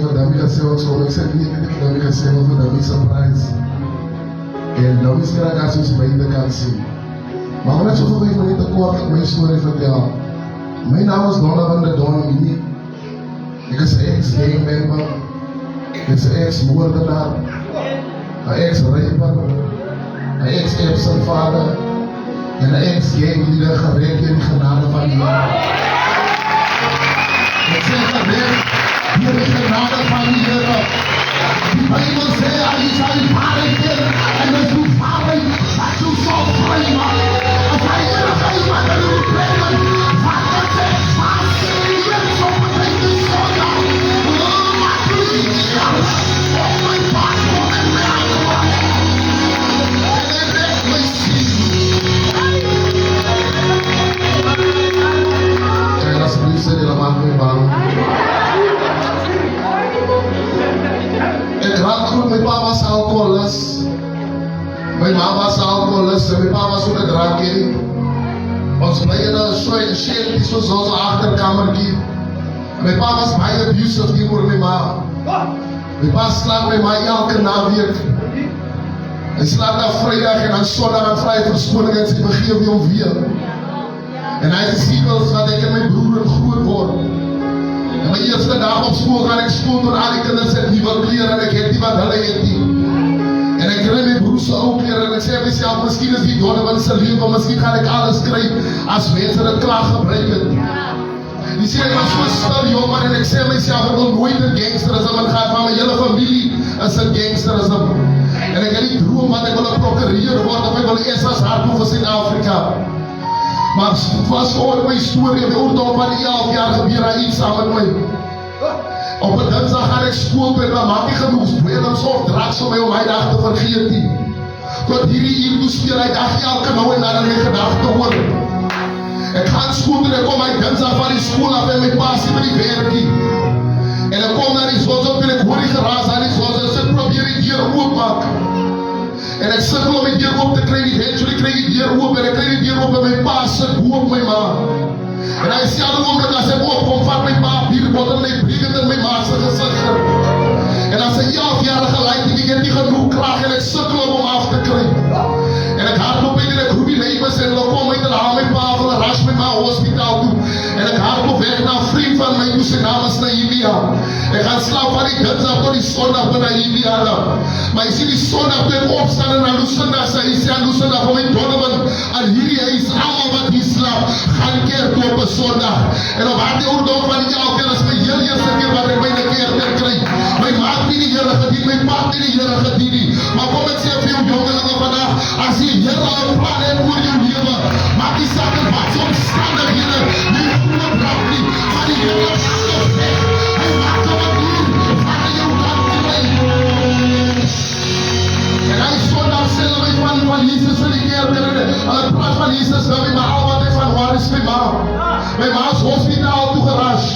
voor Dami gaan zeggen, zo ik zeg niet dat ik Dami gaan zeggen voor Dami surprise. En Dami is graag als je bij de kant zien. Maar wat zo voor mij niet te kort mijn story vertellen. Mijn naam is Donovan de Donnie. Ik is een ex-gang member. Ik is een ex-moordenaar. Een ex-raper. Een ex-absent vader. En een ex-gangleader gered in de genade van die Heer. Ik zeg gered in de genade van die Heer. Die Bijbel zegt, hij zal je vader kennen. En als je vader, dat je zo vrij maakt. Als hij er geen man wil brengen, vader zegt, vader, je bent zo meteen de zondag. Oh, maar doe je niet alles. Oh, mijn vader, oh, mijn vader. En hij redt me zien. Kijk, alsjeblieft, zeg je, dat maakt me bang. Ik raad goed, mijn papa was alcoholist. Mijn mama was alcoholist en mijn papa was ook een drankje. Ons blijven een shit die zo zo'n achterkamer ging. Mijn papa was bijna abusive die voor mijn mama. Mijn papa slaat bij mij elke naweek. Hij slaat op vrijdag en aan zondag en vrij verschoning en ze begeven je om weer. En hij ziet wel dat ik en mijn broer groot word. En mijn eerste dag op school ga ik school door al die kinderen met nieuwe kleren en ik heb die wat hulle het niet. En ik krijg mijn broers ook weer en ik zeg mezelf, misschien is die Donovan zijn leven, misschien ga ik alles krijgen als mensen het klaar gebruiken. Die zeggen, ik was zo stil jongen en ik zeg mezelf, ik wil nooit een gangsterisme, het gaat van mijn hele familie is een gangsterisme. En ik heb niet droom, want ik wil een procureur worden of ik wil eerst als hart voor Zuid-Afrika. Maar vast ooit mijn story, in de oordeel van die 11 jaar gebeurt er iets samen met mij. Op een dinsdag ga ik school toe en dan maak ik genoeg spelers of drugs om mij om mijn dag te vergeten. Tot hierdie uur toe speel ik dag elke nou en dan in mijn gedachten worden. Ik ga naar school toe en ik kom mijn dinsdag van die school af en mijn pa zit met die werkie. En ik kom naar die zoals op en ik hoor die geraas aan die zoals en ik probeer die deur openmaken. En ik sukkel om die deur op te krijgen, eventually krijg ik die deur open en ik krijg die deur open en mijn pa zit op mijn ma. En hij zei al omdat als hij opkomt, vat mijn pa bierbot en hij brengt in mijn ma's gezicht. En als een 11-jarige lijkt, ik heb niet genoeg kracht en ik sukkel om af te krijgen. En ik hardloop in en ik roep die neighbors en ik kom uit en haal mijn pa van de rush met mijn hospitaal toe. En ik hardloop weg naar een vriend van mij, zijn naam is Naimia. Ik ga slapen van die dinsdag tot die zondag bij Naimia. Maar je ziet die zondag toen ik opstaan en aan Lucinda zei, hij zei aan Lucinda van mijn Donovan, en hierdie is allemaal wat die slaap, gaan kerk op een zondag. En op haar die oordeel van die 11 jaar is mijn heel eerste keer wat ik bij de kerk krijg. Mijn maat die die Heere gedien, mijn paap die die Heere gedien. Maar kom ik zeg vir jou jongelingen vandaag, as jy Heere een plan het oor jou leven, maak die saak in wat se omstandighede, jy groot raak nie, maar die Heere maak jou weg, hy maak jou wat doen, wat hy jou kan kry. En hy sondag sê my van Jesus in die kerk, en hy praat van Jesus, maar al wat hy van waar is my ma. My ma is hospitaal toe gerash.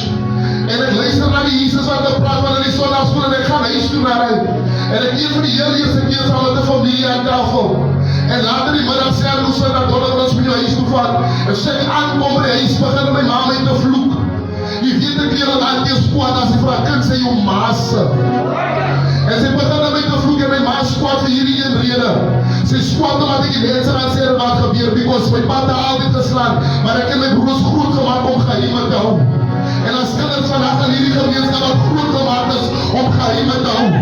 En ik luister naar die Jesus wat hij praat van die zondagschool en ik ga naar huis toe naar hem. En ik eet voor die heel eerste keer samen met de familie aan tafel. En later die middag zei hij, Lucinda, dat Donovan ons met jou huis toe vat. En zeg ik aankom bij huis, beginnen mijn mama in te vloek. Je weet een keer dat hij is kwaad als hij vraagt, kind zei jou maas. En ze beginnen met te vloek en mijn ma is kwaad voor hierdie een reden. Ze is kwaad omdat ik die mensen aan zeggen wat gebeurt, because mijn pa had altijd geslaan. Maar ik heb mijn broers groot gemaakt om geheimen te houden. En als kinders vandaag in hierdie gemeenskap wat groot gemaakt is om geheimen te houden.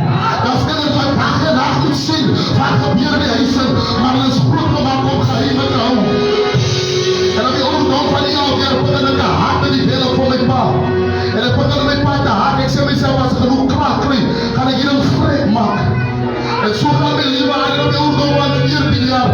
Als kinders wat dag en nacht moet zien wat gebeur in die huizen, maar het is groot gemaakt om geheimen te houden. En op die oordeel van die 11 jaar begin ik te haat in die bellen voor mijn pa. En ik begin mijn pa te haat. Ik zeg mezelf, als ik genoeg kracht krijg, ga ik hier een greep maken. En zo gaat mijn leven aan op die oordeel van de 14 jaar.